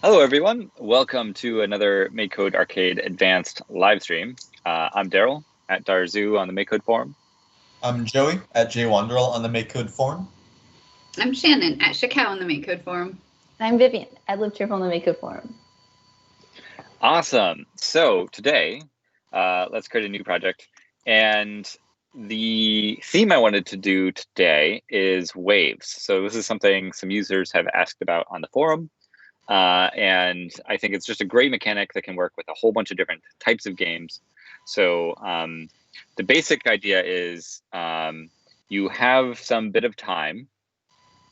Hello, everyone. Welcome to another MakeCode Arcade Advanced live stream. I'm Daryl at Darzoo on the MakeCode forum. I'm Joey at jwanderl on the MakeCode forum. I'm Shannon at Shakao on the MakeCode forum. I'm Vivian at Live Cheerful on the MakeCode forum. Awesome. So today, let's create a new project. And the theme I wanted to do today is waves. So this is something some users have asked about on the forum. And I think it's just a great mechanic that can work with a whole bunch of different types of games. So the basic idea is you have some bit of time.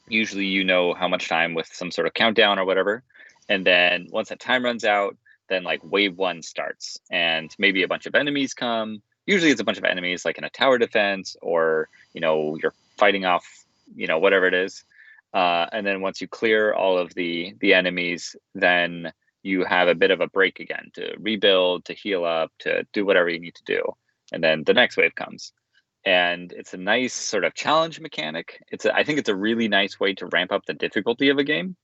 Usually you know how much time with some sort of countdown or whatever. And then once that time runs out, then like wave one starts and maybe a bunch of enemies come. Usually it's a bunch of enemies like in a tower defense or, you're fighting off, whatever it is. And then once you clear all of the enemies, then you have a bit of a break again to rebuild, to heal up, to do whatever you need to do. And then the next wave comes. And it's a nice sort of challenge mechanic. I think it's a really nice way to ramp up the difficulty of a game.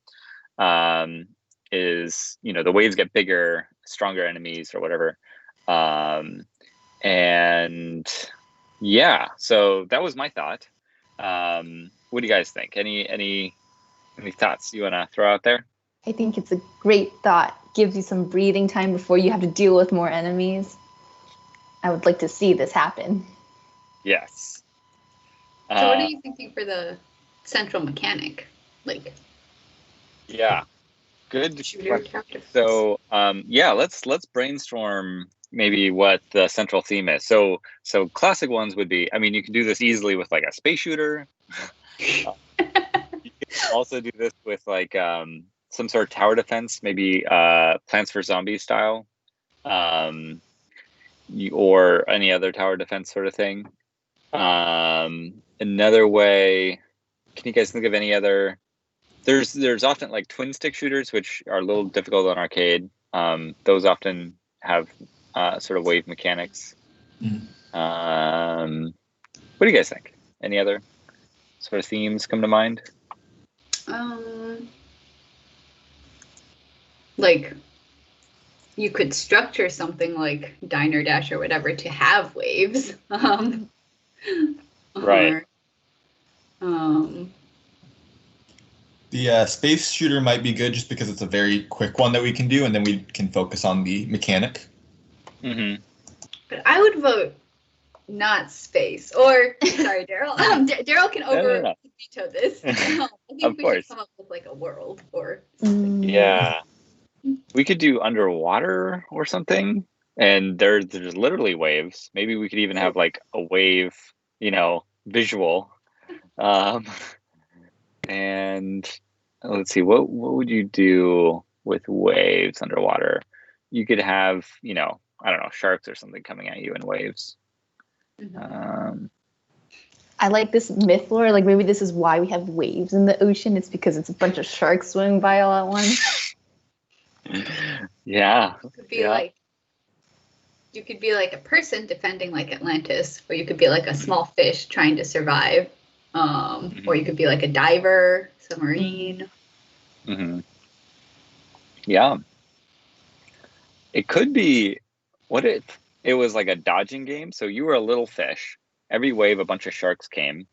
The waves get bigger, stronger enemies or whatever. And yeah, so that was my thought. What do you guys think? Any thoughts you want to throw out there? I think it's a great thought. Gives you some breathing time before you have to deal with more enemies. I would like to see this happen. Yes. So what are you thinking for the central mechanic? Yeah, good shooter question. So let's brainstorm maybe what the central theme is. So classic ones would be, you can do this easily with like a space shooter. You can also do this with like some sort of tower defense, maybe Plants vs. Zombies style, or any other tower defense sort of thing. Another way, can you guys think of any other? There's often like twin stick shooters, which are a little difficult on arcade. Those often have sort of wave mechanics. Mm-hmm. What do you guys think? Any other sort of themes come to mind? You could structure something like Diner Dash or whatever to have waves. Right. The space shooter might be good just because it's a very quick one that we can do, and then we can focus on the mechanic. Mm-hmm. But I would vote not space. Or, sorry, Daryl. Daryl can veto this. I think Of we course. should come up with like a world or Yeah. We could do underwater or something. And there's literally waves. Maybe we could even have like a wave, visual. And let's see, what would you do with waves underwater? You could have, I don't know, sharks or something coming at you in waves. I like this myth lore. Like maybe this is why we have waves in the ocean. It's because it's a bunch of sharks swimming by all at once. Yeah. You could be like a person defending like Atlantis, or you could be like a small fish trying to survive. Or you could be like a diver, submarine. Mm-hmm. Yeah. It could be, what if it was like a dodging game? So you were a little fish. Every wave, a bunch of sharks came.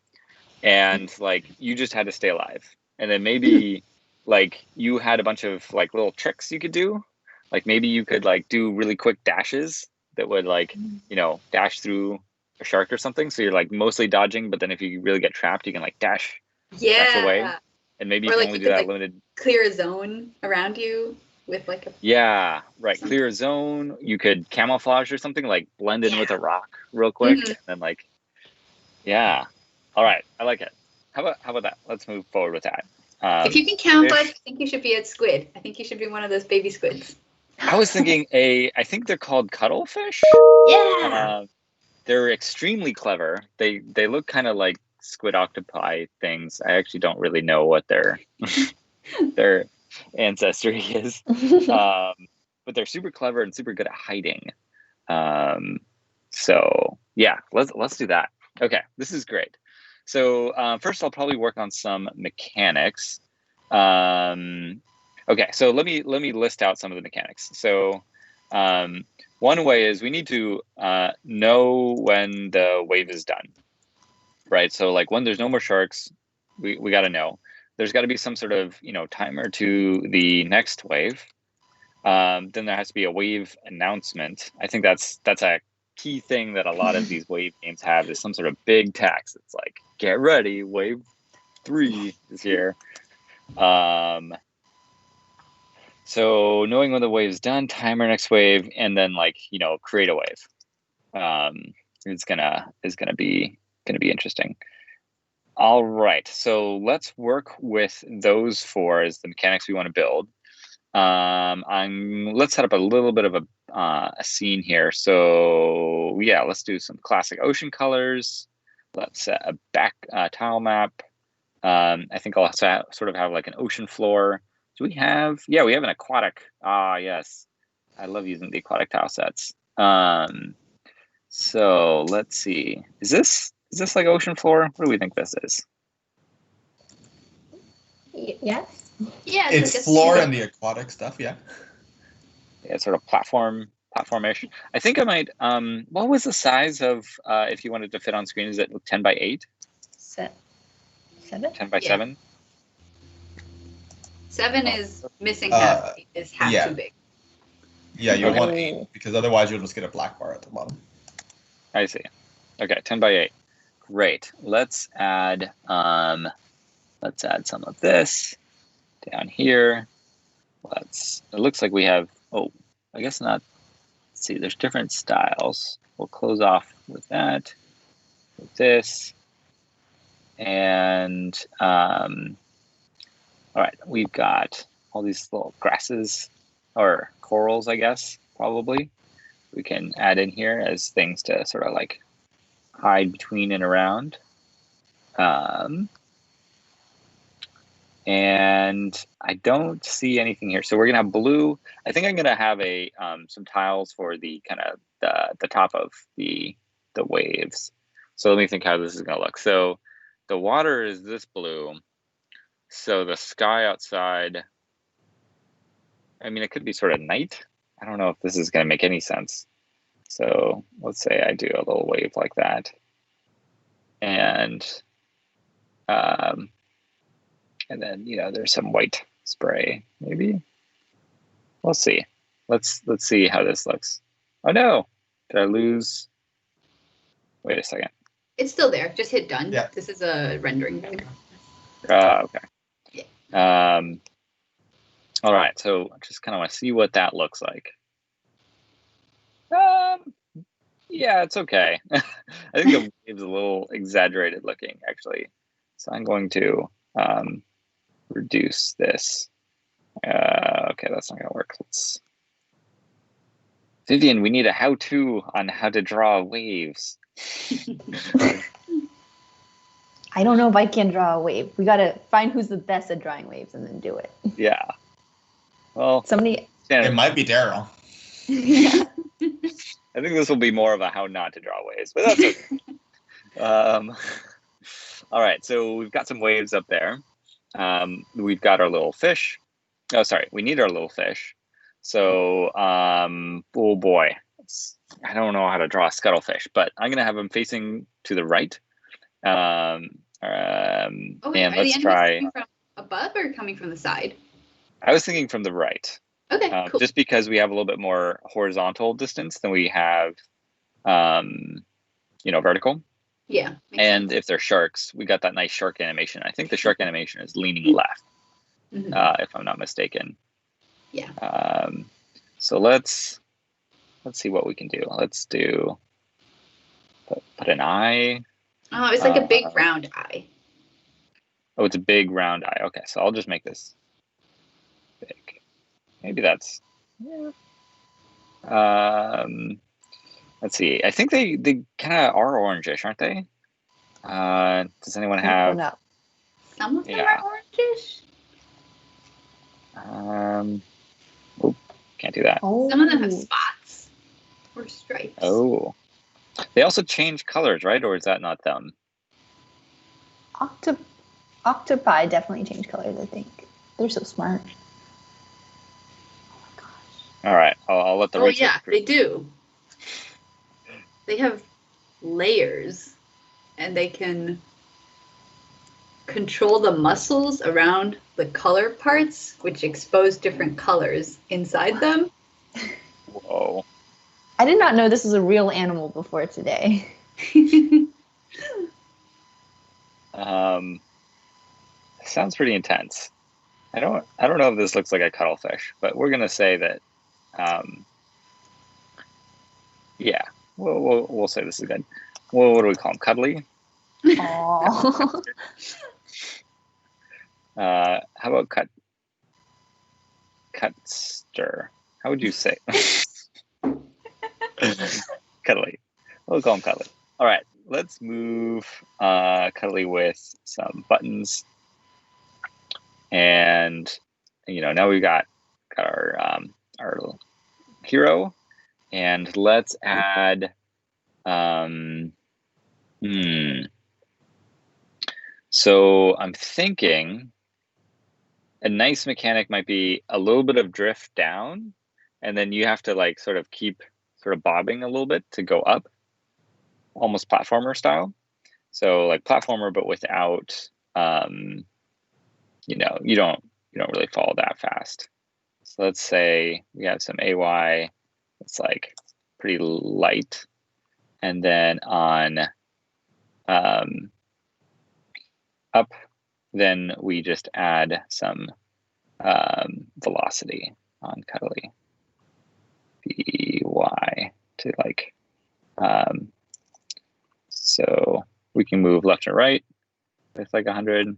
And like, you just had to stay alive. And then maybe like you had a bunch of like little tricks you could do. Like maybe you could like do really quick dashes that would like, dash through a shark or something. So you're like mostly dodging, but then if you really get trapped, you can like dash away. And maybe you can only do that limited. Clear a zone around you with like a. Yeah, right. Something. Clear a zone. You could camouflage or something, like blend in with a rock real quick. And then like, yeah. All right. I like it. How about that? Let's move forward with that. If you can count us, I think you should be a squid. I think you should be one of those baby squids. I was thinking I think they're called cuttlefish. Yeah. They're extremely clever. They look kind of like squid octopi things. I actually don't really know what their ancestry is, but they're super clever and super good at hiding. So yeah, let's do that. Okay, this is great. So first, I'll probably work on some mechanics. Okay, so let me list out some of the mechanics. So one way is we need to know when the wave is done, right? So like when there's no more sharks, we got to know. There's got to be some sort of timer to the next wave. Then there has to be a wave announcement. I think that's a key thing that a lot of these wave games have, is some sort of big text. It's like, get ready, wave 3 is here. So knowing when the wave's done, timer next wave, and then like create a wave. Is gonna be interesting. All right, so let's work with those 4 as the mechanics we want to build. Let's set up a little bit of a scene here. So yeah, let's do some classic ocean colors. Let's set a back tile map. I think I'll sort of have like an ocean floor. Do we have? Yeah, we have an aquatic. Ah, yes. I love using the aquatic tile sets. So let's see. Is this like ocean floor? What do we think this is? Yes. Yeah, It's like floor and the aquatic stuff, yeah. Yeah, sort of platformish. I think I might. What was the size of if you wanted to fit on screen? Is it 10 by 8? 7. 10 by 7? 7 is missing half. 8 is half too big. Yeah, you want 8 because otherwise you'll just get a black bar at the bottom. I see. Okay, 10 by 8. Great. Let's add some of this down here. It looks like we have, I guess not. Let's see, there's different styles. We'll close off with that, with this. And all right, we've got all these little grasses or corals, I guess, probably. We can add in here as things to sort of like hide between and around. And I don't see anything here. So we're gonna have blue. I think I'm gonna have some tiles for the kind of the top of the waves. So let me think how this is gonna look. So the water is this blue. So the sky outside, I mean, it could be sort of night. I don't know if this is gonna make any sense. So let's say I do a little wave like that. And then there's some white spray, maybe. We'll see. Let's see how this looks. Oh no, did I lose? Wait a second. It's still there. Just hit done. Yeah. This is a rendering thing. Okay. Yeah. All right. So I just kind of want to see what that looks like. Yeah, it's okay. I think the wave's a little exaggerated looking, actually. So I'm going to reduce this. Okay, that's not gonna work. Vivian, we need a how-to on how to draw waves. I don't know if I can draw a wave. We gotta find who's the best at drawing waves and then do it. Yeah. Well, Somebody. It might be Daryl. Yeah. I think this will be more of a how not to draw waves, but that's okay. All right, so we've got some waves up there. We've got our little fish. Oh, sorry, we need our little fish. So, oh boy, I don't know how to draw a cuttlefish, but I'm gonna have him facing to the right. And let's try. Coming from above or coming from the side? I was thinking from the right. Okay, cool. Just because we have a little bit more horizontal distance than we have, vertical. Yeah. And if they're sharks, we got that nice shark animation. I think the shark animation is leaning left, if I'm not mistaken. Yeah. So let's see what we can do. Let's do put an eye. Oh, it's like a big round eye. Oh, it's a big round eye. Okay, so I'll just make this big. Maybe that's. Yeah. Let's see. I think they kind of are orangish, aren't they? Does anyone have? No. Some of them are orangish. Can't do that. Oh. Some of them have spots or stripes. Oh. They also change colors, right? Or is that not them? Octopi definitely change colors, I think. They're so smart. All right, I'll let the Oh research yeah, group. they do. They have layers, and they can control the muscles around the color parts, which expose different colors inside them. Whoa. I did not know this was a real animal before today. Sounds pretty intense. I don't know if this looks like a cuttlefish, but we're gonna say that. Yeah, we'll say this is good. Well, what do we call him? Cuddly? Aww. How about Cutster? How would you say? Cuddly. We'll call him Cuddly. All right, let's move Cuddly with some buttons. And now we've got our hero, and let's add So I'm thinking a nice mechanic might be a little bit of drift down, and then you have to like sort of keep sort of bobbing a little bit to go up, almost platformer style. So like platformer, but without you don't really fall that fast. So let's say we have some AY that's like pretty light, and then on up, then we just add some velocity on Cuddly. BY to like so we can move left and right with like 100.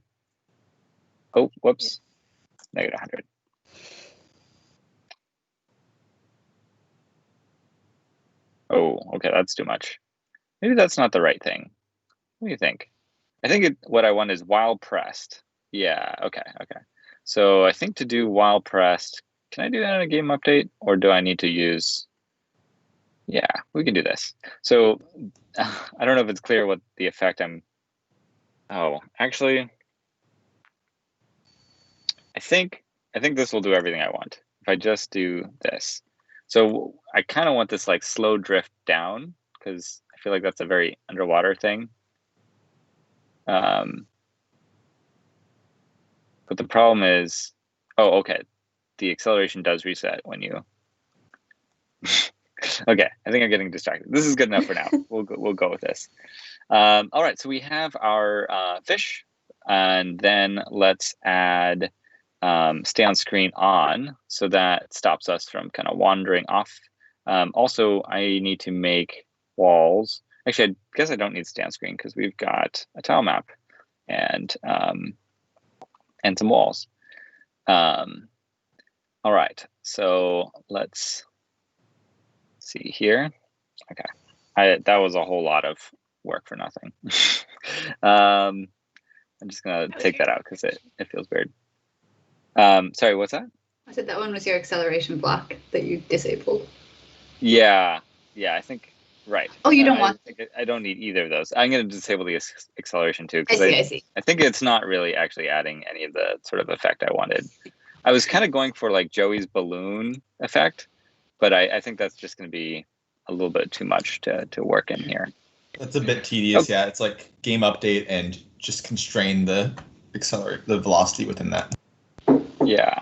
Oh, whoops, negative 100. Oh, okay, that's too much. Maybe that's not the right thing. What do you think? I think what I want is while pressed. Yeah, okay. So I think to do while pressed, can I do that in a game update, or do I need to use? Yeah, we can do this. So I don't know if it's clear what the effect I'm. Oh, actually, I think this will do everything I want. If I just do this. So I kind of want this like slow drift down, because I feel like that's a very underwater thing. But the problem is, oh, okay, the acceleration does reset when you. Okay, I think I'm getting distracted. This is good enough for now. We'll go with this. All right, so we have our fish, and then let's add stay on screen on, so that stops us from kind of wandering off. Also, I need to make walls. Actually, I guess I don't need stay on screen because we've got a tile map and some walls. All right, so let's see here. Okay, that was a whole lot of work for nothing. I'm just gonna take that out because it feels weird. Sorry, what's that? I said that one was your acceleration block that you disabled. Yeah, I think right. Oh, you don't want. I don't need either of those. I'm going to disable the acceleration too, because I see. I think it's not really actually adding any of the sort of effect I wanted. I was kind of going for like Joey's balloon effect, but I think that's just going to be a little bit too much to work in here. That's a bit tedious. Yeah, it's like game update and just constrain the velocity within that. Yeah.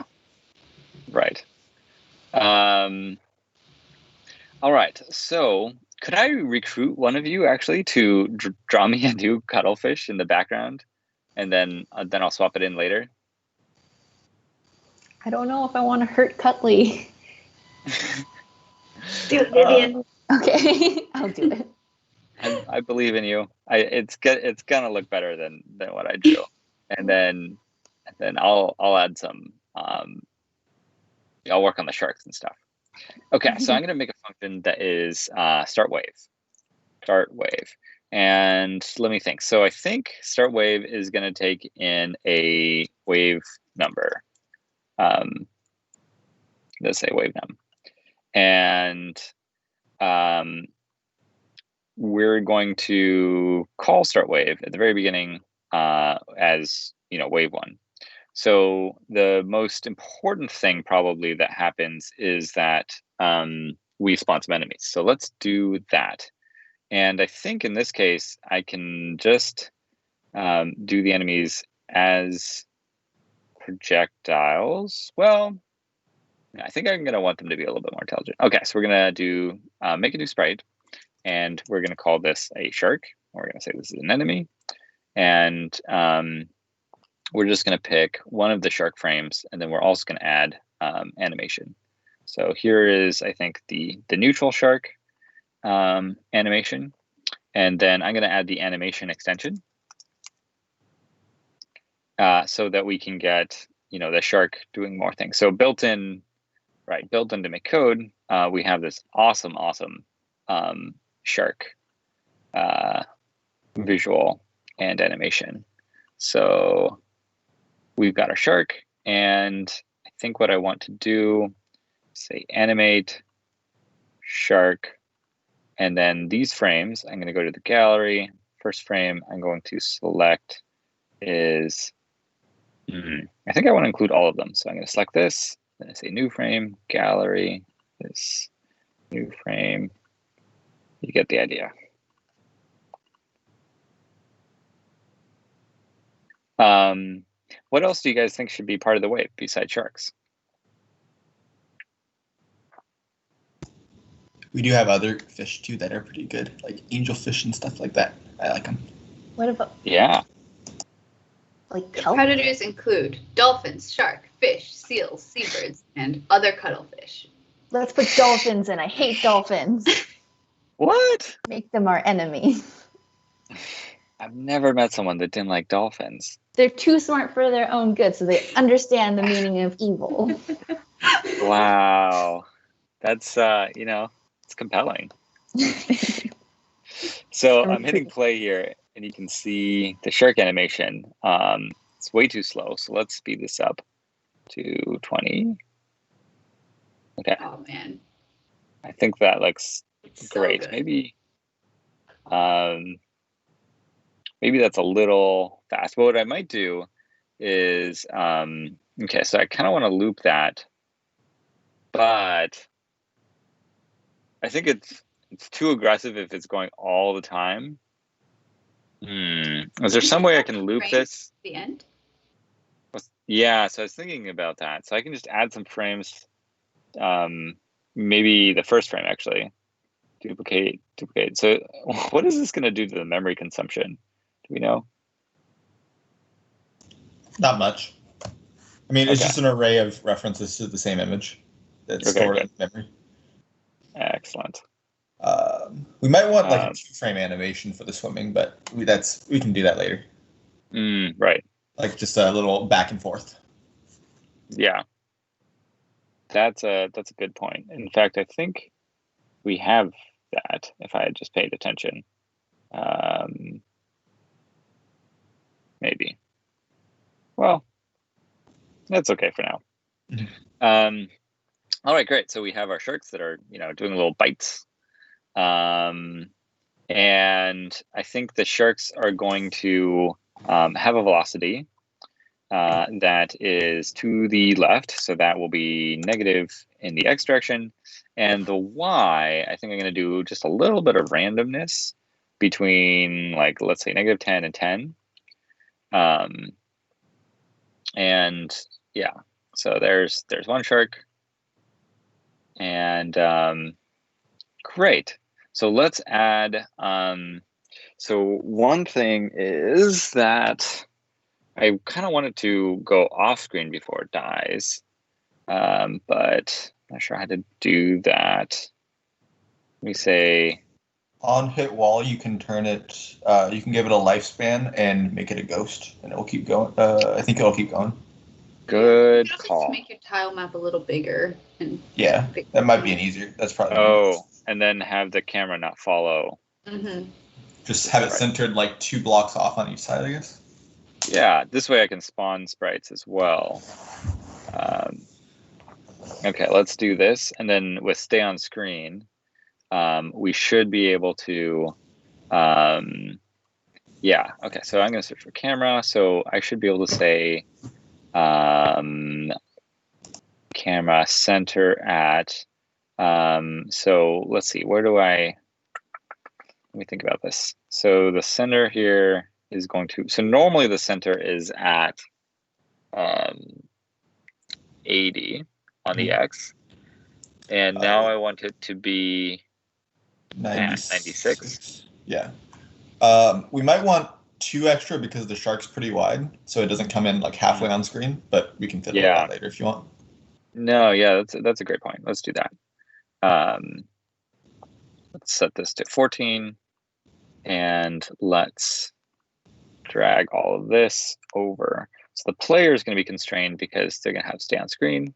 Right. All right. So could I recruit one of you actually to draw me a new cuttlefish in the background, and then I'll swap it in later? I don't know if I want to hurt Cutley. Do it, Vivian. Okay, I'll do it. I believe in you. It's gonna look better than what I drew, and then I'll add some. I'll work on the sharks and stuff. Okay, so I'm gonna make a function that is start wave, and let me think. So I think start wave is gonna take in a wave number. Let's say wave num, and we're going to call start wave at the very beginning as wave one. So the most important thing probably that happens is that we spawn some enemies. So let's do that. And I think in this case, I can just do the enemies as projectiles. Well, I think I'm going to want them to be a little bit more intelligent. Okay, so we're going to do make a new sprite, and we're going to call this a shark. We're going to say this is an enemy, and we're just going to pick one of the shark frames, and then we're also going to add animation. So here is, I think, the neutral shark animation, and then I'm going to add the animation extension so that we can get the shark doing more things. So built into MakeCode, we have this awesome shark visual and animation. So we've got our shark, and I think what I want to do, say animate shark, and then these frames, I'm going to go to the gallery. First frame I'm going to select is, I think I want to include all of them. So I'm going to select this, then I say new frame, gallery, this new frame. You get the idea. What else do you guys think should be part of the wave besides sharks? We do have other fish too that are pretty good, like angelfish and stuff like that. I like them. What about like kelp? Predators include dolphins, shark, fish, seals, seabirds, and other cuttlefish. Let's put dolphins in. I hate dolphins. What? Make them our enemy. I've never met someone that didn't like dolphins. They're too smart for their own good, so they understand the meaning of evil. Wow. That's, it's compelling. So I'm hitting play here, and you can see the shark animation. It's way too slow, so let's speed this up to 20. Okay. Oh, man. I think that looks great. Good. Maybe that's a little fast. But what I might do is, okay, so I kind of want to loop that, but I think it's too aggressive if it's going all the time. Is there some way I can loop this? The end? Yeah, so I was thinking about that. So I can just add some frames, maybe the first frame actually. Duplicate. So what is this going to do to the memory consumption? Do we know? Not much. I mean, it's just an array of references to the same image that's stored in memory. Excellent. We might want like a 2-frame animation for the swimming, but we can do that later. Right. Like just a little back and forth. Yeah. That's a good point. In fact, I think we have that if I had just paid attention. Maybe. Well, that's okay for now. All right, great. So we have our sharks that are, doing little bites. And I think the sharks are going to have a velocity that is to the left. So that will be negative in the x direction. And the y, I think I'm going to do just a little bit of randomness between, like, let's say -10 and 10. And yeah, so there's one shark. And great. So let's add, so one thing is that I kind of wanted to go off screen before it dies, but I'm not sure how to do that. Let me say. On hit wall, you can turn it, you can give it a lifespan and make it a ghost, and it will keep going. I think it'll keep going. Good you call. Just make your tile map a little bigger. Yeah, that might be an easier. That's probably. Oh, and then have the camera not follow. Mm-hmm. Just have it centered like 2 blocks off on each side, I guess. Yeah, this way I can spawn sprites as well. Okay, let's do this, and then with stay on screen, we should be able to. Yeah. Okay, so I'm going to search for camera. So I should be able to say. camera center at, so let's see, let me think about this. So the center here is going to, so normally the center is at 80 on the X. And now I want it to be 96. Yeah. We might want 2 extra because the shark's pretty wide, so it doesn't come in like halfway on screen, but we can fiddle with that later if you want. No, yeah, that's a great point. Let's do that. Let's set this to 14, and let's drag all of this over. So the player is going to be constrained because they're going to have to stay on screen,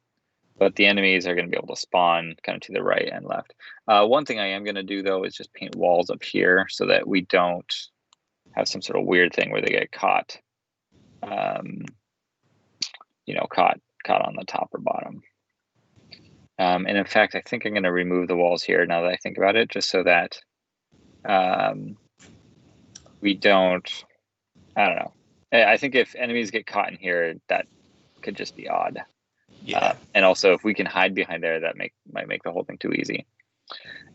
but the enemies are going to be able to spawn kind of to the right and left. One thing I am going to do, though, is just paint walls up here so that we don't have some sort of weird thing where they get caught, caught on the top or bottom. And in fact, I think I'm going to remove the walls here now that I think about it, just so that we don't, I don't know. I think if enemies get caught in here, that could just be odd. Yeah. And also, if we can hide behind there, that might make the whole thing too easy.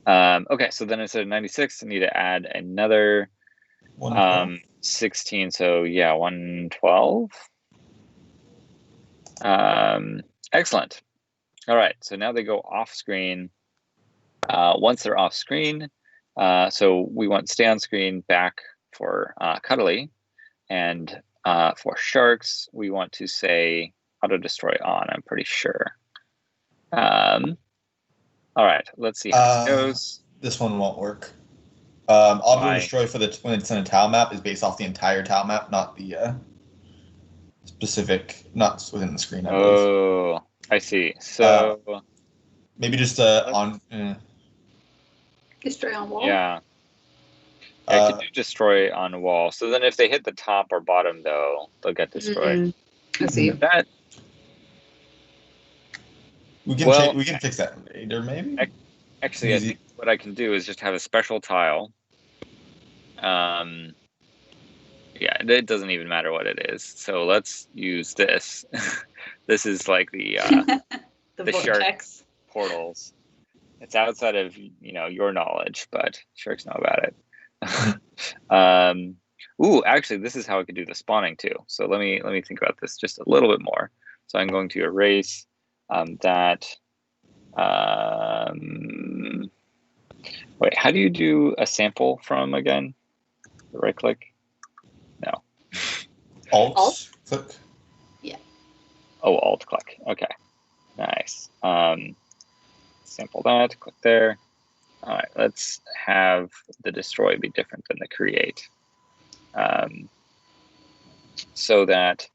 Okay, so then instead of 96, I need to add another 16. So yeah, 112. Excellent. All right, so now they go off screen. Once they're off screen, so we want stay on screen back for cuddly, and for sharks, we want to say auto destroy on, I'm pretty sure. All right, let's see how this goes. This one won't work. Auto destroy when it's in a tile map is based off the entire tile map, not the specific, not within the screen. I believe. Oh, I see. So maybe just on destroy on wall. Yeah. I could do destroy on wall. So then if they hit the top or bottom, though, they'll get destroyed. I see. That we can fix that later, maybe. Actually, I think what I can do is just have a special tile. Yeah, it doesn't even matter what it is. So let's use this. This is like the the shark portals. It's outside of your knowledge, but sharks know about it. Ooh, actually, this is how I could do the spawning too. So let me think about this just a little bit more. So I'm going to erase that. Wait, how do you do a sample from again? Right click? No. Alt click. Yeah. Oh, alt click. Okay. Nice. Sample that. Click there. All right. Let's have the destroy be different than the create, so that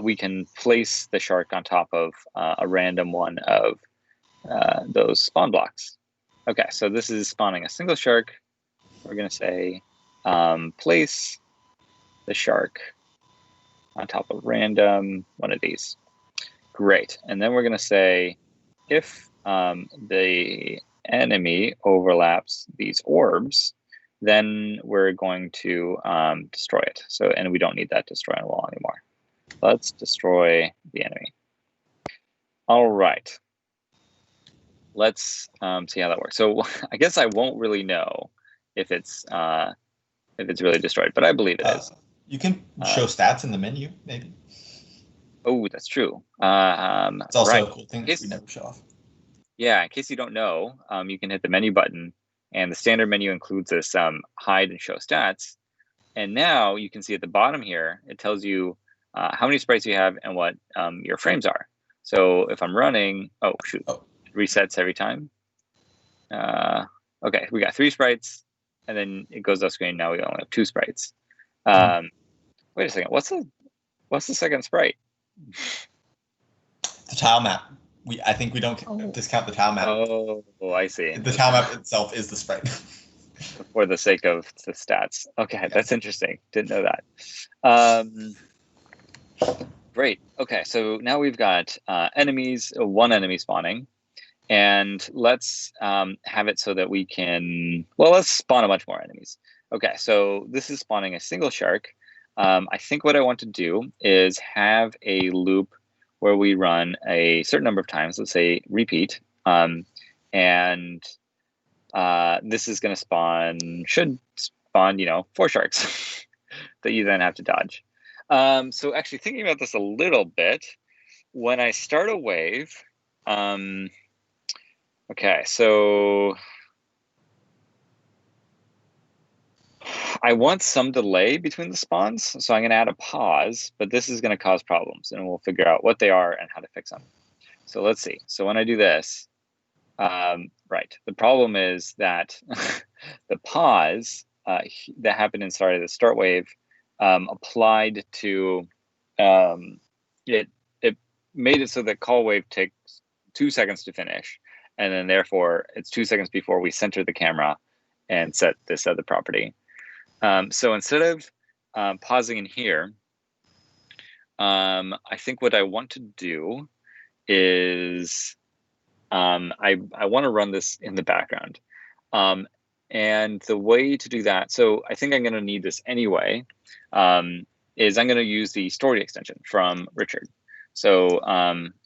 we can place the shark on top of a random one of those spawn blocks. Okay, so this is spawning a single shark. We're going to say place the shark on top of random one of these. Great. And then we're going to say if the enemy overlaps these orbs, then we're going to destroy it. So, and we don't need that destroy on wall anymore. Let's destroy the enemy. All right. Let's see how that works. So I guess I won't really know if it's really destroyed, but I believe it is. You can show stats in the menu, maybe. Oh, that's true. It's also a cool thing that we never show off. Yeah, in case you don't know, you can hit the menu button, and the standard menu includes this hide and show stats. And now you can see at the bottom here, it tells you how many sprites you have and what your frames are. So if I'm running, it resets every time. Okay, we got 3 sprites, and then it goes off screen. Now we only have 2 sprites. Wait a second, what's the second sprite? The tile map. I think we don't discount the tile map. Oh, I see. The tile map itself is the sprite. For the sake of the stats. Okay, that's interesting. Didn't know that. Great. Okay, so now we've got enemies, 1 enemy spawning. And let's have it so that we can, let's spawn a bunch more enemies. Okay, so this is spawning a single shark. I think what I want to do is have a loop where we run a certain number of times, let's say repeat, and this is going to should spawn, 4 sharks that you then have to dodge. So actually thinking about this a little bit, when I start a wave, okay, so I want some delay between the spawns, so I'm going to add a pause, but this is going to cause problems, and we'll figure out what they are and how to fix them. So let's see. So when I do this, right, the problem is that the pause that happened inside the start wave applied to it made it so that call wave takes 2 seconds to finish, and then therefore it's 2 seconds before we center the camera and set this other property. So instead of pausing in here, I think what I want to do is I want to run this in the background. And the way to do that, so I think I'm going to need this anyway, is I'm going to use the story extension from Richard. So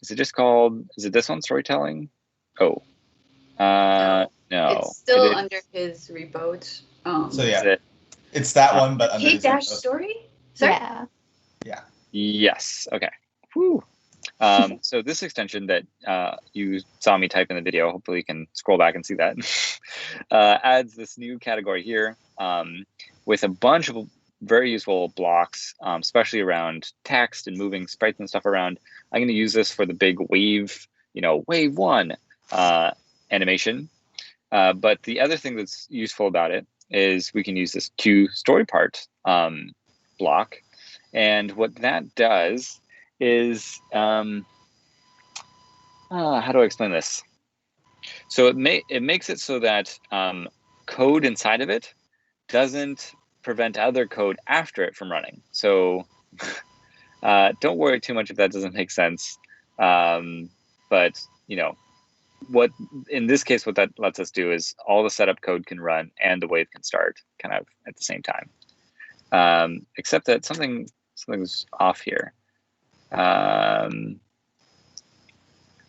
is it this one, storytelling? Oh, no. It's still under his repo. So yeah, it's that one, but under his dash story? Sorry? Yeah. Yes. Okay. Whew. So this extension that you saw me type in the video, hopefully you can scroll back and see that, adds this new category here with a bunch of very useful blocks, especially around text and moving sprites and stuff around. I'm going to use this for the big wave, wave 1 animation. But the other thing that's useful about it is we can use this story part block. And what that does is, how do I explain this? So it makes it so that code inside of it doesn't prevent other code after it from running. So don't worry too much if that doesn't make sense. But what in this case, what that lets us do is all the setup code can run and the wave can start kind of at the same time. Except that something's off here.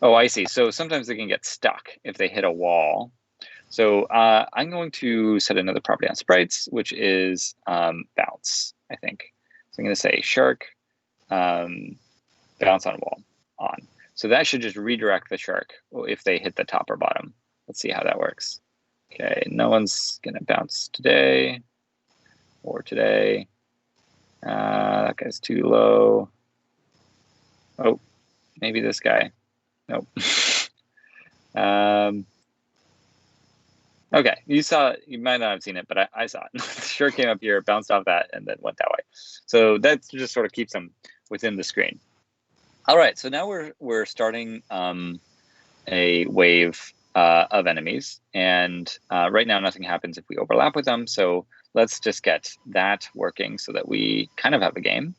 Oh, I see. So sometimes they can get stuck if they hit a wall. So I'm going to set another property on sprites, which is bounce, I think. So I'm going to say shark bounce on wall on. So that should just redirect the shark if they hit the top or bottom. Let's see how that works. Okay, no one's going to bounce today or today. That guy's too low. Oh, maybe this guy. Nope. Okay, you might not have seen it, but I saw it. Sure came up here, bounced off that, and then went that way. So that just sort of keeps them within the screen. All right, so now we're starting a wave of enemies, and right now nothing happens if we overlap with them. So let's just get that working so that we kind of have a game.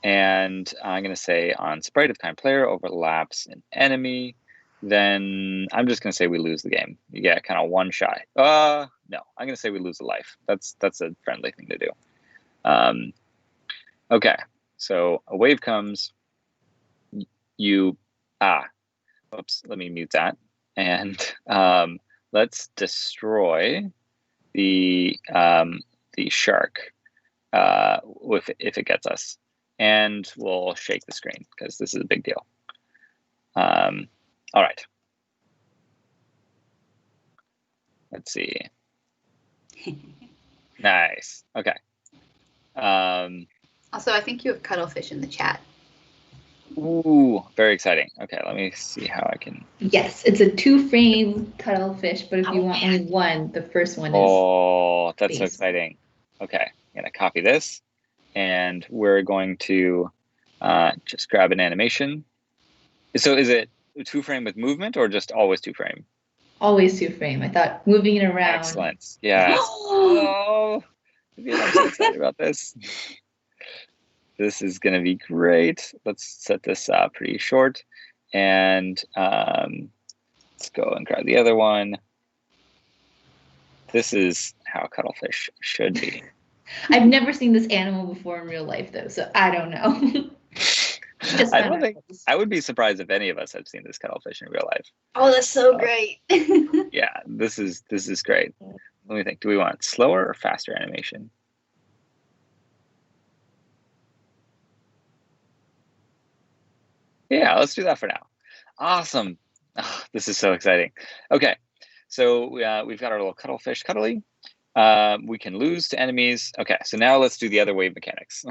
And I'm going to say on sprite of kind player overlaps an enemy. Then I'm just going to say we lose the game. You get kind of one shot. No, I'm going to say we lose a life. That's a friendly thing to do. Okay, so a wave comes. Oops, let me mute that. And let's destroy the shark if it gets us. And we'll shake the screen because this is a big deal. All right. Let's see. Nice. Okay. Also, I think you have cuttlefish in the chat. Ooh, very exciting. Okay, let me see how I can. Yes, it's a 2-frame cuttlefish, but if you want only one, the first one is. Oh, that's so exciting. Okay, I'm gonna copy this, and we're going to just grab an animation. So is it 2-frame with movement or just always 2-frame? Always 2-frame. I thought moving it around. Excellent. Yes. Oh, I'm so excited about this. This is going to be great. Let's set this pretty short. And let's go and grab the other one. This is how cuttlefish should be. I've never seen this animal before in real life, though, so I don't know. Just I don't think I would be surprised if any of us have seen this cuttlefish in real life. Oh, that's so great. Yeah, this is great. Let me think. Do we want slower or faster animation? Yeah, let's do that for now. Awesome. Oh, this is so exciting. Okay, so we've got our little cuttlefish cuddly. We can lose to enemies. Okay, so now let's do the other wave mechanics.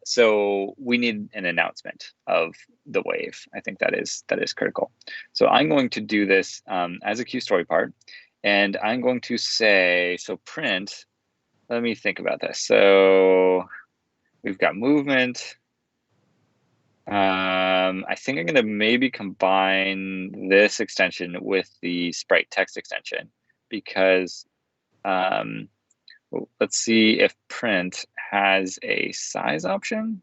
So we need an announcement of the wave. I think that is critical. So I'm going to do this as a queue story part, and I'm going to say, so print, let me think about this. So we've got movement. I think I'm going to maybe combine this extension with the sprite text extension, because well, let's see if print has a size option.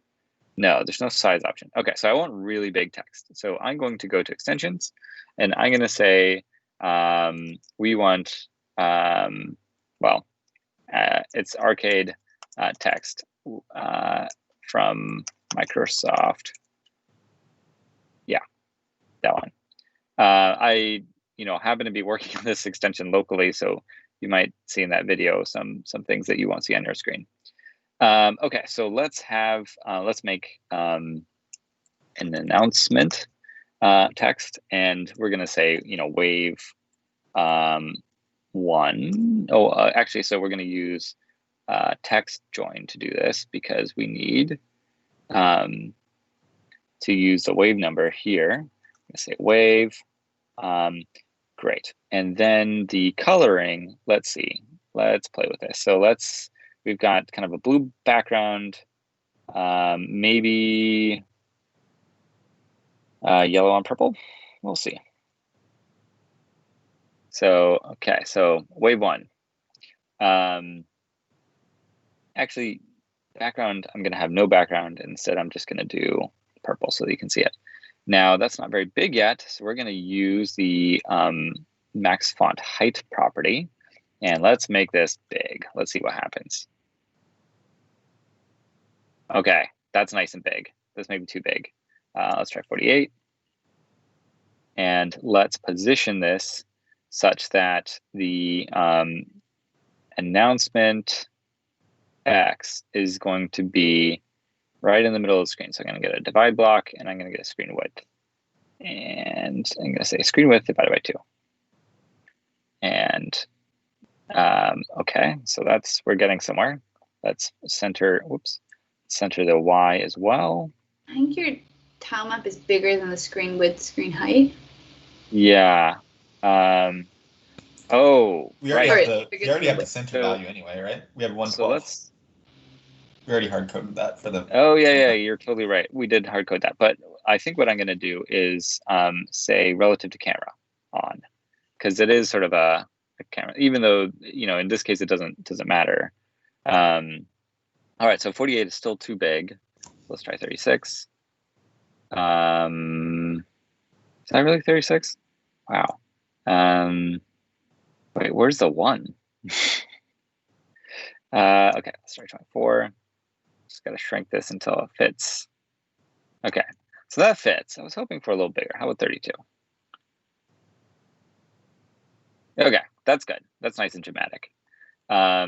No, there's no size option. Okay, so I want really big text. So I'm going to go to extensions, and I'm going to say we want, well, it's arcade text from Microsoft. Yeah, that one. I happen to be working on this extension locally, so you might see in that video some things that you won't see on your screen. Okay, so let's make an announcement text, and we're going to say wave 1. Actually, so we're going to use text join to do this, because we need to use the wave number here. I'm going to say wave. Great. And then the coloring, let's see. Let's play with this. So we've got kind of a blue background, maybe yellow on purple. We'll see. So, okay, so wave 1. Actually, background, I'm going to have no background. Instead, I'm just going to do purple so that you can see it. Now, that's not very big yet, so we're going to use the max font height property, and let's make this big. Let's see what happens. Okay, that's nice and big. This may be too big. Let's try 48. And let's position this such that the announcement X is going to be right in the middle of the screen. So I'm going to get a divide block, and I'm going to get a screen width. And I'm going to say screen width divided by 2. And okay, so we're getting somewhere. Let's center the Y as well. I think your tile map is bigger than the screen width, screen height. Yeah. We already have the center value anyway, right? We have 112. So we already hard coded that for the. Oh yeah, you're totally right. We did hard code that, but I think what I'm going to do is say relative to camera on, because it is sort of a camera, even though in this case it doesn't matter. All right, so 48 is still too big. Let's try 36. Is that really 36? Wow. Wait, where's the 1? Okay, let's try 24. Just got to shrink this until it fits. Okay, so that fits. I was hoping for a little bigger. How about 32? Okay, that's good. That's nice and dramatic. All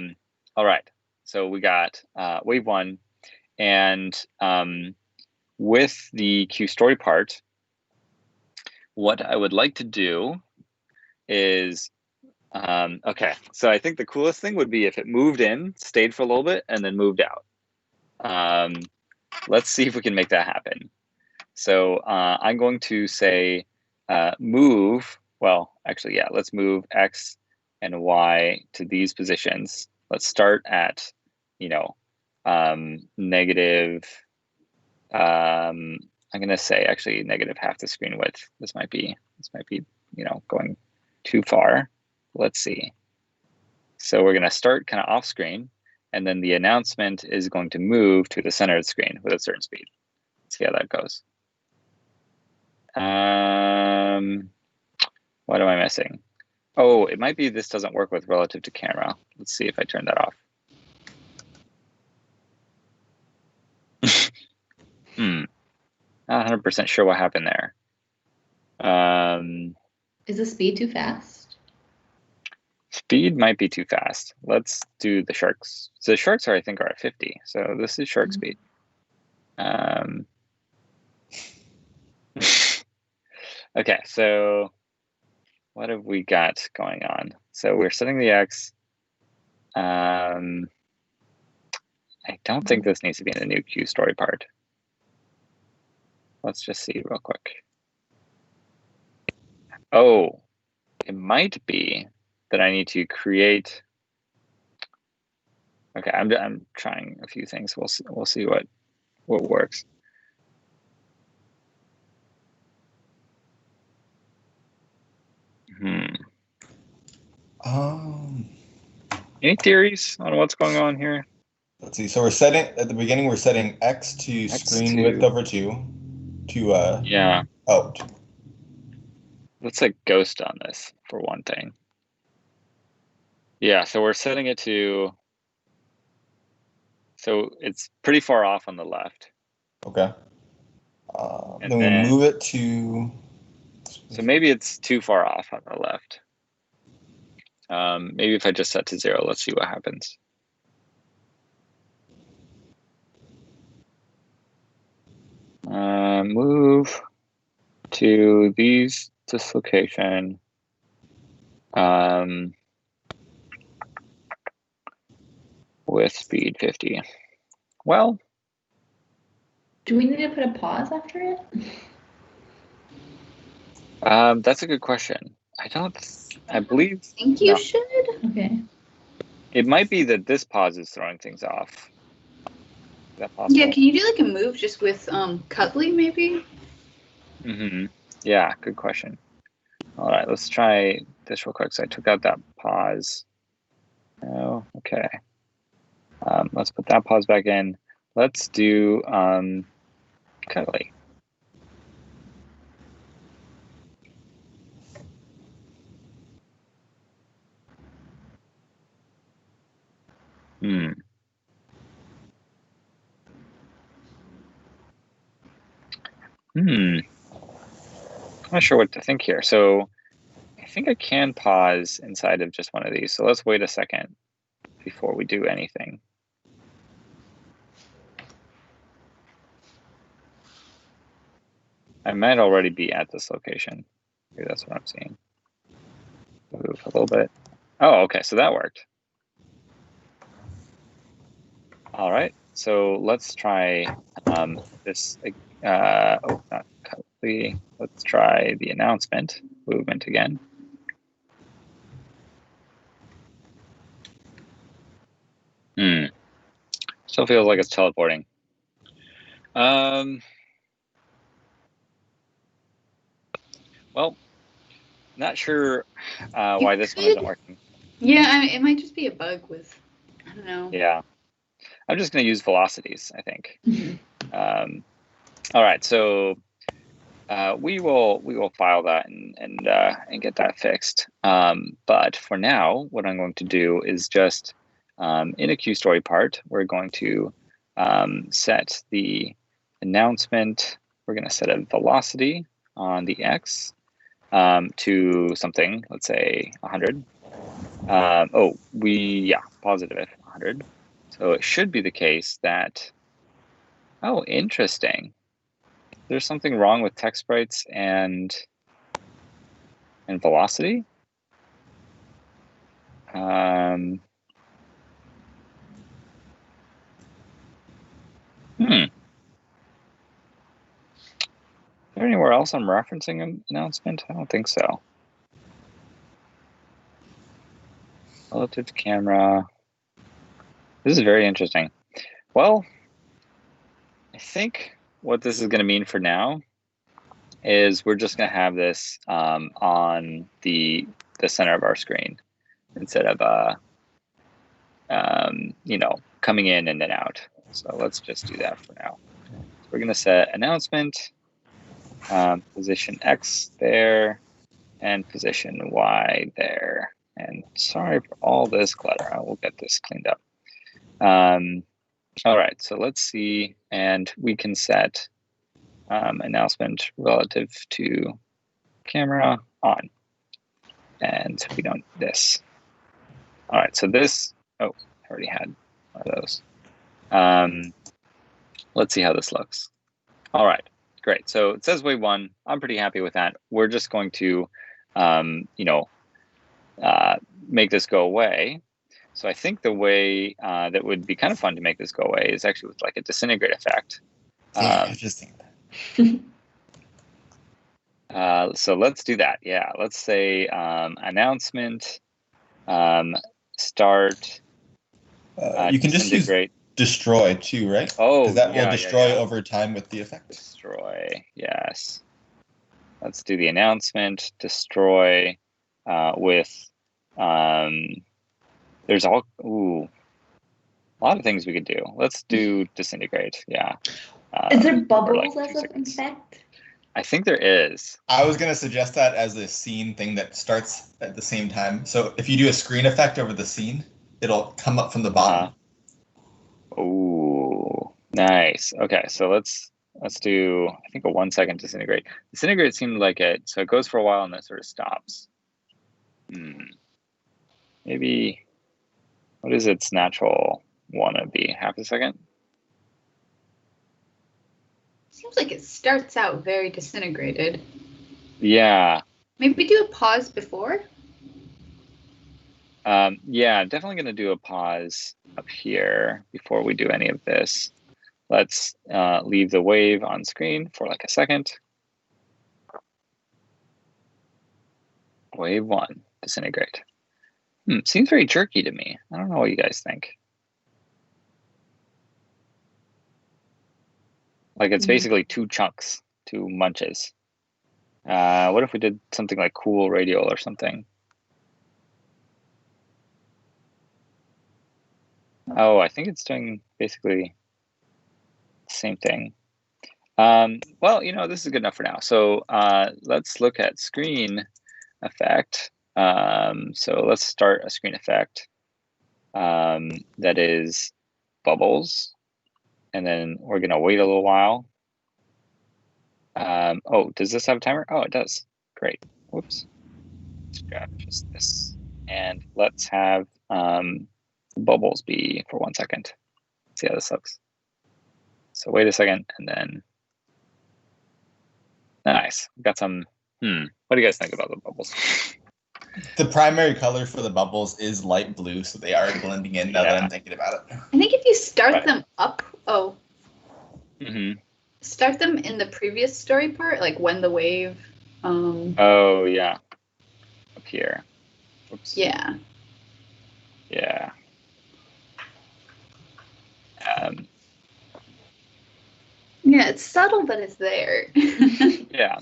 right, so we got wave 1, and with the Q story part, what I would like to do is, okay, so I think the coolest thing would be if it moved in, stayed for a little bit, and then moved out. Let's see if we can make that happen. So I'm going to say move, well, actually, yeah, let's move X and Y to these positions. Let's start at, negative, I'm going to say actually negative half the screen width. This might be, going too far. Let's see. So we're going to start kind of off screen, and then the announcement is going to move to the center of the screen with a certain speed. Let's see how that goes. What am I missing? Oh, it might be this doesn't work with relative to camera. Let's see if I turn that off. Not 100% sure what happened there. Is the speed too fast? Speed might be too fast. Let's do the sharks. So the sharks I think are at 50. So this is shark speed. Okay, so what have we got going on? So we're setting the X. I don't think this needs to be in the new Q story part. Let's just see real quick. Oh, it might be that I need to create. Okay, I'm trying a few things. We'll see what works. Any theories on what's going on here? Let's see. So we're setting at the beginning. We're setting X to screen width over 2. To yeah. Oh. Let's like ghost on this for one thing. Yeah. So we're setting it to. So it's pretty far off on the left. Okay. Then we move it to. So maybe it's too far off on the left. Maybe if I just set to 0, let's see what happens. Move to this location. With speed 50. Well. Do we need to put a pause after it? That's a good question. I believe. I think you should. Okay. It might be that this pause is throwing things off. Is that possible? Yeah, can you do like a move just with Cutley maybe? Yeah, good question. All right, let's try this real quick. So I took out that pause. Oh, okay. Let's put that pause back in. Let's do Cutley. I'm not sure what to think here. So I think I can pause inside of just one of these. So let's wait a second before we do anything. I might already be at this location. Maybe that's what I'm seeing. Move a little bit. Oh, okay, so that worked. All right, so let's try this. Oh, not Cutley. Let's try the announcement movement again. Still feels like it's teleporting. Well, not sure why this one isn't working. Yeah, I mean, it might just be a bug with, I don't know. Yeah, I'm just going to use velocities, I think. All right, so we will file that and get that fixed. But for now, what I'm going to do is just in a Q story part, we're going to set the announcement. We're going to set a velocity on the X to something, let's say 100. Positive 100. So it should be the case that, oh, interesting. There's something wrong with text sprites and velocity. Is there anywhere else I'm referencing an announcement? I don't think so. Relative to camera. This is very interesting. Well, I think what this is going to mean for now is we're just going to have this on the center of our screen instead of coming in and then out. So let's just do that for now. So we're going to set announcement, position X there, and position Y there. And sorry for all this clutter. I will get this cleaned up. All right, so let's see, and we can set announcement relative to camera on, and we don't this. All right, so this, oh, I already had one of those. Let's see how this looks. All right, great. So it says wave 1. I'm pretty happy with that. We're just going to, make this go away. So I think the way that would be kind of fun to make this go away is actually with like a disintegrate effect. Yeah, I just think that. So let's do that. Yeah, let's say announcement, start. You can just use destroy too, right? Oh, because that will destroy over time with the effect. Destroy, yes. Let's do the announcement, destroy with, there's a lot of things we could do. Let's do disintegrate, yeah. Is there bubbles as an effect? I think there is. I was going to suggest that as a scene thing that starts at the same time. So if you do a screen effect over the scene, it'll come up from the bottom. Oh, nice. Okay, so let's do, I think, a 1 second disintegrate. Disintegrate seemed like it, so it goes for a while and then sort of stops. Maybe, what is its natural wanna be? Half a second? Seems like it starts out very disintegrated. Yeah. Maybe do a pause before. Yeah, definitely going to do a pause up here before we do any of this. Let's leave the wave on screen for like a second. Wave 1, disintegrate. Seems very jerky to me. I don't know what you guys think. Like it's basically 2 chunks, 2 munches. What if we did something like cool radial or something? Oh, I think it's doing basically the same thing. Well, this is good enough for now. So let's look at screen effect. So let's start a screen effect that is bubbles. And then we're going to wait a little while. Oh, does this have a timer? Oh, it does. Great. Whoops. Let's grab just this. And let's have bubbles be for 1 second. See how this looks. So wait a second, and then nice. Got some. What do you guys think about the bubbles? The primary color for the bubbles is light blue, so they are blending in now that I'm thinking about it. I think if you start them up, start them in the previous story part, like when the wave. Oh yeah, up here. Oops. Yeah. Yeah. Yeah, it's subtle, but it's there. Yeah.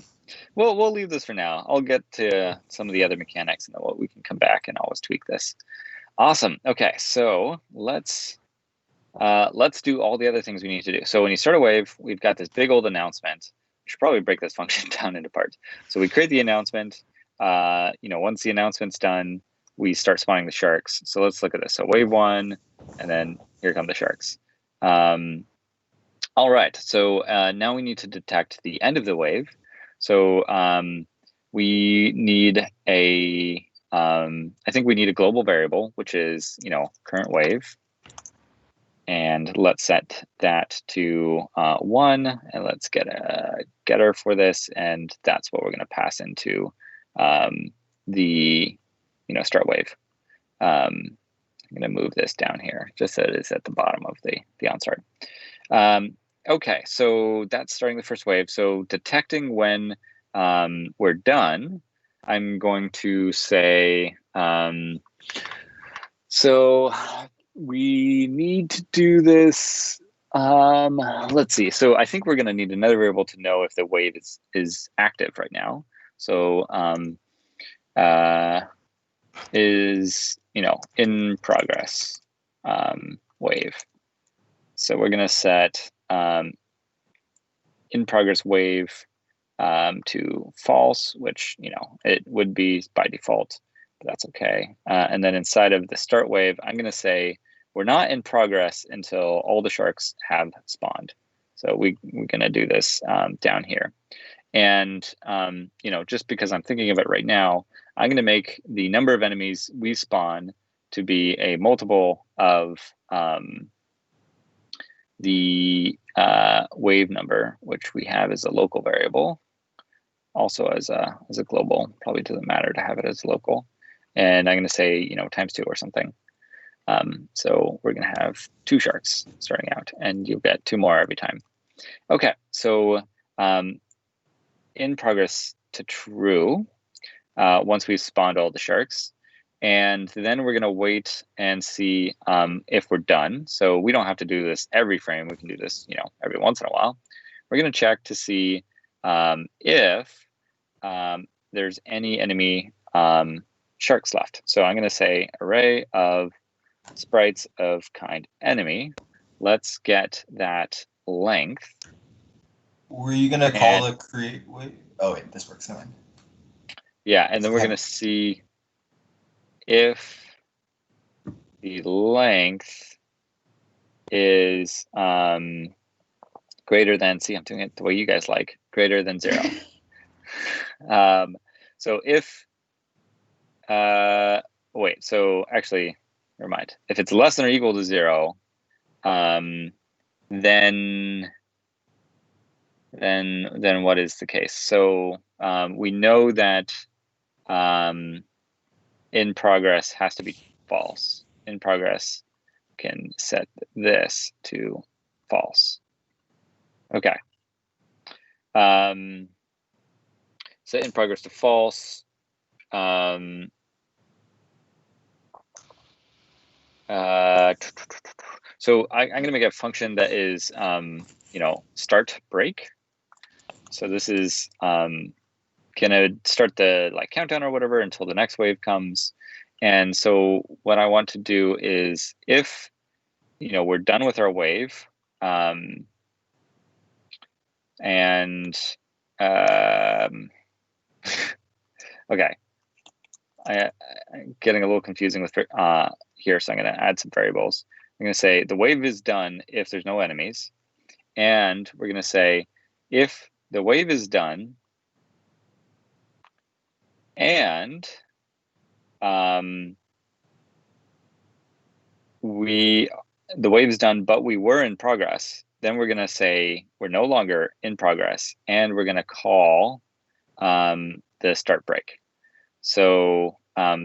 Well, we'll leave this for now. I'll get to some of the other mechanics and then we can come back and always tweak this. Awesome. Okay, so let's do all the other things we need to do. So when you start a wave, we've got this big old announcement. We should probably break this function down into parts. So we create the announcement. Once the announcement's done, we start spawning the sharks. So let's look at this. So wave 1, and then here come the sharks. All right. So now we need to detect the end of the wave. So we need I think we need a global variable, which is, current wave. And let's set that to 1, and let's get a getter for this, and that's what we're going to pass into the start wave. I'm going to move this down here just so it is at the bottom of the onStart. Okay, so that's starting the first wave. So detecting when we're done, I'm going to say, so we need to do this. Let's see. So I think we're going to need another variable to know if the wave is active right now. So is in progress wave. So we're going to set in progress wave to false, which it would be by default, but that's okay. And then inside of the start wave, I'm going to say we're not in progress until all the sharks have spawned. So we're going to do this down here. And, you know, just because I'm thinking of it right now, I'm going to make the number of enemies we spawn to be a multiple of the wave number, which we have as a local variable, also as a global. Probably doesn't matter to have it as local. And I'm going to say, you know, times 2 or something. So we're going to have 2 sharks starting out, and you'll get 2 more every time. Okay, so in progress to true once we've spawned all the sharks. And then we're going to wait and see if we're done. So we don't have to do this every frame. We can do this, you know, every once in a while. We're going to check to see if there's any enemy sharks left. So I'm going to say array of sprites of kind enemy. Let's get that length. Were you going to call the create? Wait. Oh, wait, this works. Never mind. Yeah, and then we're going to see if the length is greater than, see, I'm doing it the way you guys like, greater than 0. So if, wait, so actually, never mind. If it's less than or equal to 0, then what is the case? So we know that in progress has to be false. In progress can set this to false. Okay. Set in progress to false. So I'm going to make a function that is, you know, start break. So this is gonna start the like countdown or whatever until the next wave comes. And so what I want to do is, if, you know, we're done with our wave, and okay, I'm getting a little confusing with here, so I'm going to add some variables. I'm going to say the wave is done if there's no enemies, and we're going to say if the wave is done and the wave is done, but we were in progress, then we're going to say we're no longer in progress, and we're going to call the start break. So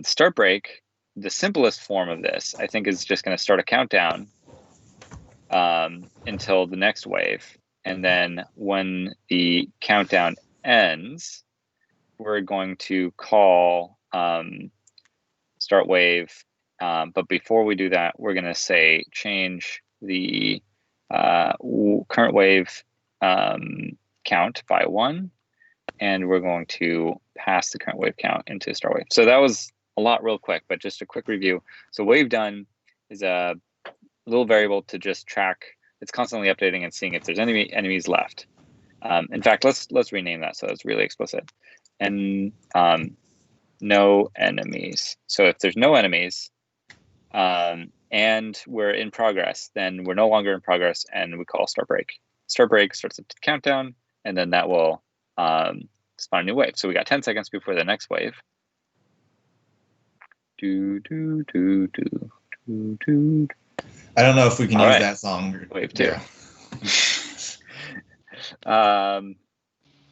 start break, the simplest form of this, I think, is just going to start a countdown until the next wave. And then when the countdown ends, we're going to call start wave. But before we do that, we're going to say change the current wave count by 1. And we're going to pass the current wave count into start wave. So that was a lot real quick, but just a quick review. So wave done is a little variable to just track. It's constantly updating and seeing if there's any enemies left. In fact, let's rename that so it's really explicit. And no enemies. So if there's no enemies and we're in progress, then we're no longer in progress, and we call start break. Start break starts a countdown, and then that will spawn a new wave. So we got 10 seconds before the next wave. Do, do, do, do, do, do. I don't know if we can use that song. Wave 2. Yeah.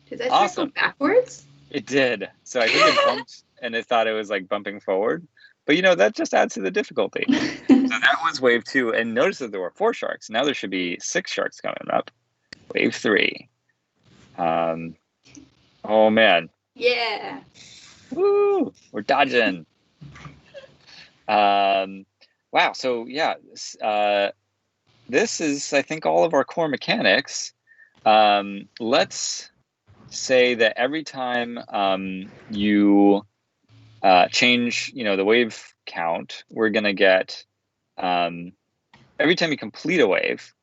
Did that Awesome. go backwards? It did. So I think it bumped, and it thought it was like bumping forward. But you know, that just adds to the difficulty. So that was wave 2. And notice that there were 4 sharks. Now there should be 6 sharks coming up. Wave 3. Oh man. Yeah. Woo! We're dodging. Wow. So yeah, this is, I think, all of our core mechanics. Let's say that every time you change, you know, the wave count, we're gonna get every time you complete a wave,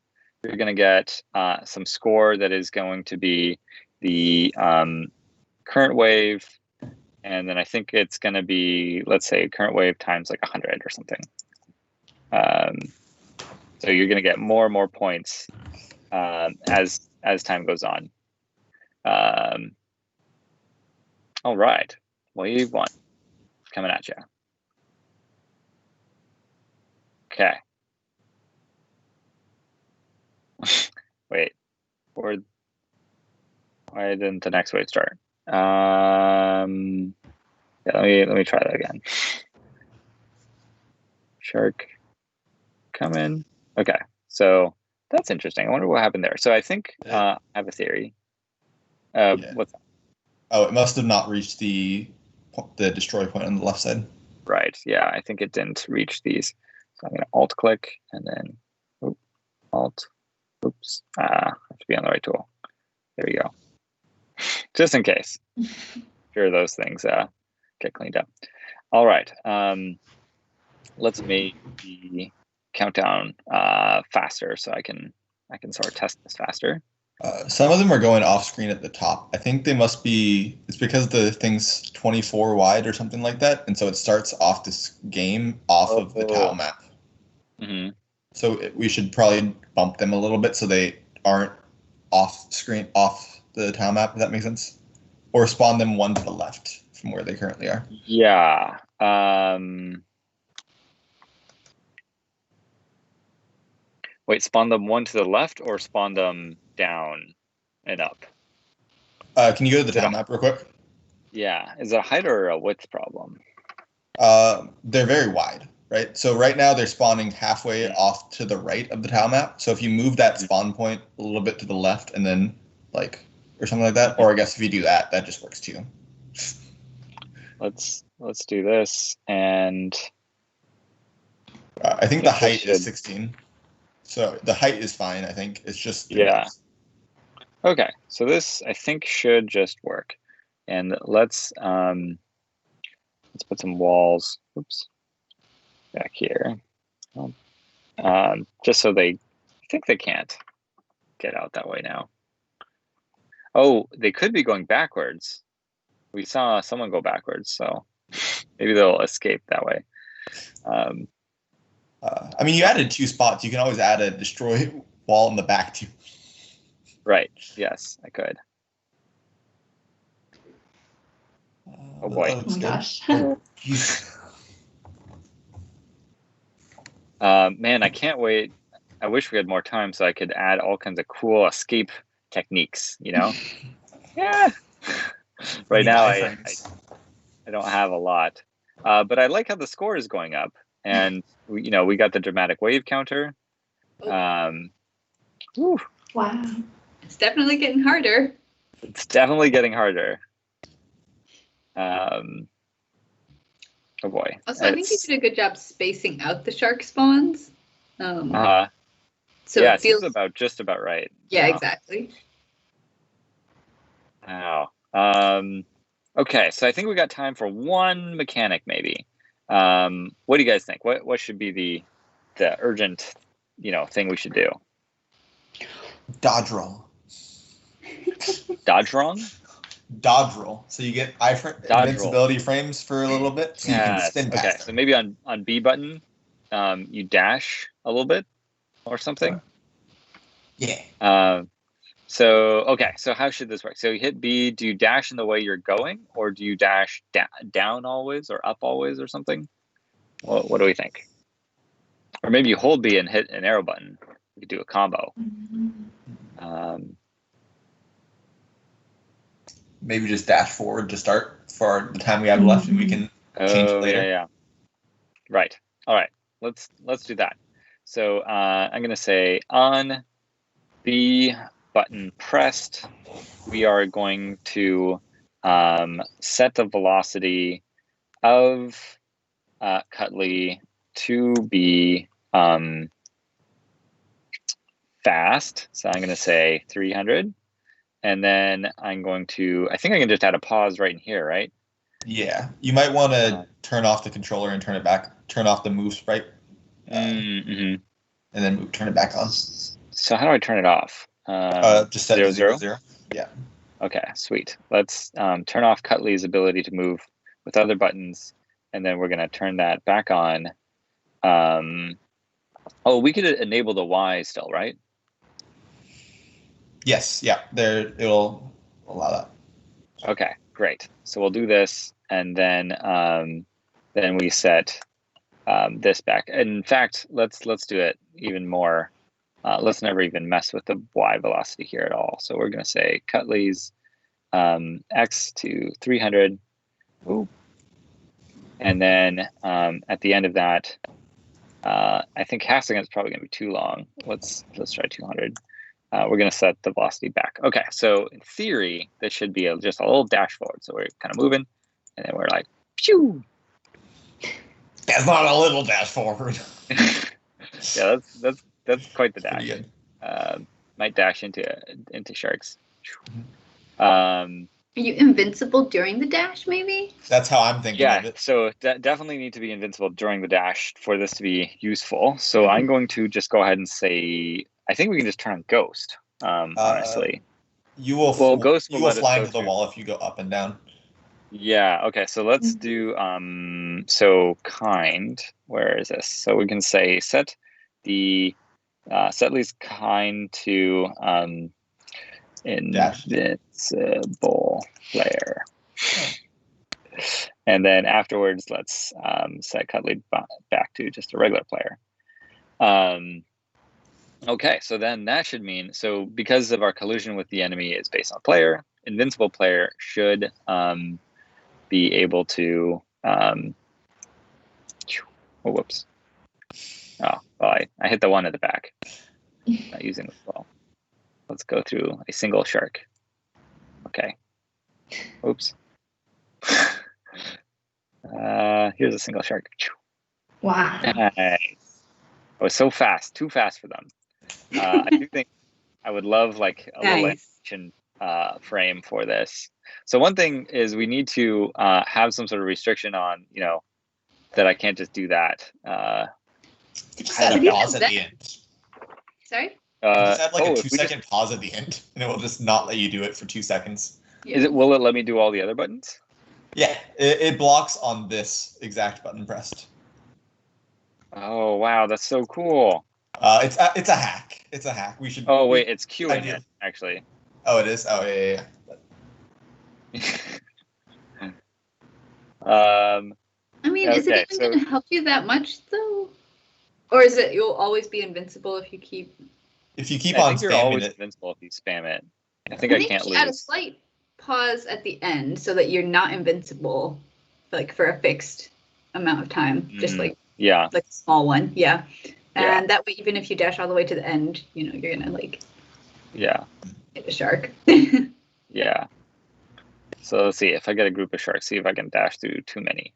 you're gonna get some score that is going to be the current wave, and then I think it's going to be, let's say, current wave times like 100 or something. So you're going to get more and more points as time goes on. All right, wave 1 coming at you. Okay. Wait, why didn't the next wave start? Yeah, let me try that again. Shark, come in. Okay, so that's interesting. I wonder what happened there. So I think I have a theory. What's that? Oh, it must have not reached the destroy point on the left side. Right. Yeah, I think it didn't reach these. So I'm going to alt click and then alt. Oops. I have to be on the right tool. There you go. Just in case. Sure, those things get cleaned up. All right. Let's make the countdown faster so I can sort of test this faster. Some of them are going off screen at the top. I think they must be. It's because the thing's 24 wide or something like that, and so it starts off this game off of the tile map. Mm-hmm. So we should probably bump them a little bit so they aren't off screen, off the tile map. If that makes sense, or spawn them one to the left from where they currently are. Yeah. Wait, spawn them one to the left or spawn them down and up? Can you go to the tile map real quick? Yeah. Is it a height or a width problem? They're very wide, right? So right now they're spawning halfway off to the right of the tile map. So if you move that spawn point a little bit to the left and then or something like that, or I guess if you do that, that just works too. Let's do this, and I think the height is 16. So the height is fine. I think it's just Okay, so this I think should just work, and let's put some walls. Oops, back here, just so I think they can't get out that way now. Oh, they could be going backwards. We saw someone go backwards, so maybe they'll escape that way. I mean, you added 2 spots. You can always add a destroy wall in the back too. Right. Yes, I could. Oh boy. Oh my gosh. Man, I can't wait. I wish we had more time so I could add all kinds of cool escape techniques, Yeah. Right now, I don't have a lot. But I like how the score is going up. And, we got the dramatic wave counter. Wow. It's definitely getting harder. It's definitely getting harder. Oh boy. Also, I think you did a good job spacing out the shark spawns. So yeah, it feels just about right. Yeah, exactly. Wow. Okay, so I think we got time for one mechanic, maybe. What do you guys think? What should be the urgent, thing we should do? Dodge roll. Dodge wrong? Dodge roll. So you get invincibility frames for a little bit, so you can spin past them. So maybe on B button, you dash a little bit or something. Yeah. So how should this work? So you hit B. Do you dash in the way you're going, or do you dash down always, or up always, or something? What do we think? Or maybe you hold B and hit an arrow button. You could do a combo. Maybe just dash forward to start for the time we have left, and we can change it later. Yeah. Right. All right. Let's do that. So I'm going to say on B button pressed, we are going to set the velocity of Cutley to be fast. So I'm going to say 300. And then I'm going to, I think I can just add a pause right in here, right? Yeah. You might want to turn off the controller and turn it back, turn off the move sprite. And then turn it back on. So how do I turn it off? Just set 0, 0. Yeah. Okay, sweet. Let's turn off Cutley's ability to move with other buttons, and then we're going to turn that back on. Oh, we could enable the Y still, right? Yes, yeah, there it'll allow that. Okay, great. So we'll do this, and then we set this back. In fact, let's do it even more. Let's never even mess with the Y velocity here at all. So we're going to say Cutley's X to 300. Ooh. And then at the end of that, I think half second is probably going to be too long. Let's try 200. We're going to set the velocity back. Okay, so in theory, this should be just a little dash forward. So we're kind of moving, and then we're like, pew! That's not a little dash forward. Yeah, that's quite the dash. Pretty good. Might dash into sharks. Are you invincible during the dash, maybe? That's how I'm thinking of it. So definitely need to be invincible during the dash for this to be useful. So I'm going to just go ahead and say, I think we can just turn on Ghost, honestly. You will Ghost will let us fly go into the through. wall if you go up and down. Yeah, okay, so let's do, so kind, where is this? So we can say set least kind to invincible player. And then afterwards, let's set Cutley back to just a regular player. Okay, so then that should mean, so because of our collision with the enemy is based on player, invincible player should be able to, whoops. Oh, well, I hit the one at the back, not using the ball. Let's go through a single shark. Okay. Oops. Here's a single shark. Wow. Nice. I was so fast, too fast for them. I do think I would love like a little animation frame for this. So one thing is we need to have some sort of restriction on, that I can't just do that. Just add a pause at the end. Sorry? Just add like a 2-second pause at the end, and it will just not let you do it for 2 seconds. Yeah. Will it let me do all the other buttons? Yeah, it blocks on this exact button pressed. Oh wow, that's so cool. It's a hack. It's a hack. We should. Oh wait, it's queuing it actually. Oh, it is. Oh yeah. I mean, is it even going to help you that much though? Or is it you'll always be invincible if you keep? If you keep I on think you're spamming always it. invincible if you spam it. I think I can't lose. Add a slight pause at the end so that you're not invincible, like for a fixed amount of time, just like a small one, and that way, even if you dash all the way to the end, you're gonna hit a shark. Yeah. So let's see if I get a group of sharks. See if I can dash through too many.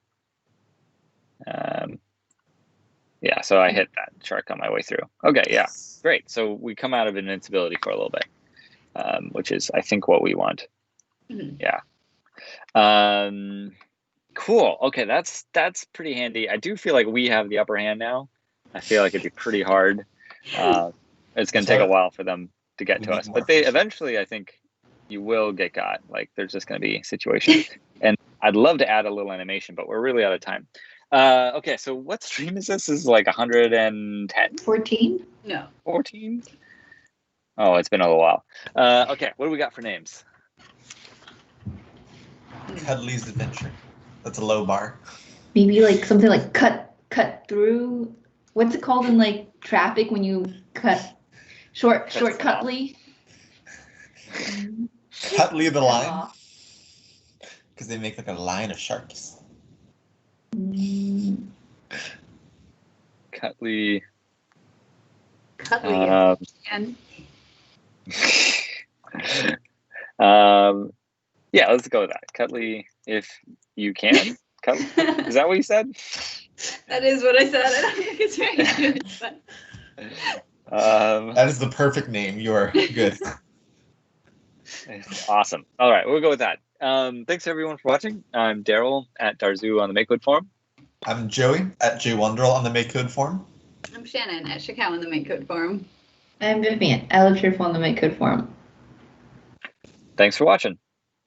Yeah, so I hit that shark on my way through. Okay, yeah, great. So we come out of invincibility for a little bit, which is, I think, what we want. Mm-hmm. Yeah. Cool. Okay, that's pretty handy. I do feel like we have the upper hand now. I feel like it'd be pretty hard. It's going to take a while for them to get to us, but they eventually, I think, you will get got. Like, there's just going to be situations, and I'd love to add a little animation, but we're really out of time. Okay, so what stream is this? This is like 110? 14? No. 14? Oh, it's been a little while. Okay, what do we got for names? Cuddly's Adventure. That's a low bar. Maybe like something like cut through. What's it called in like traffic when you cut short Cutley? Cutley the line. Because they make like a line of sharks. Cutley. And yeah, let's go with that. Cutley, if you can. Is that what you said? That is what I said. I don't think it's very good. But... that is the perfect name. You are good. Awesome. All right, we'll go with that. Thanks everyone for watching. I'm Daryl at Darzu on the MakeCode forum. I'm Joey at JWonderl on the MakeCode forum. I'm Shannon at Shakao on the MakeCode forum. I'm Vivian. I live here on the MakeCode forum. Thanks for watching.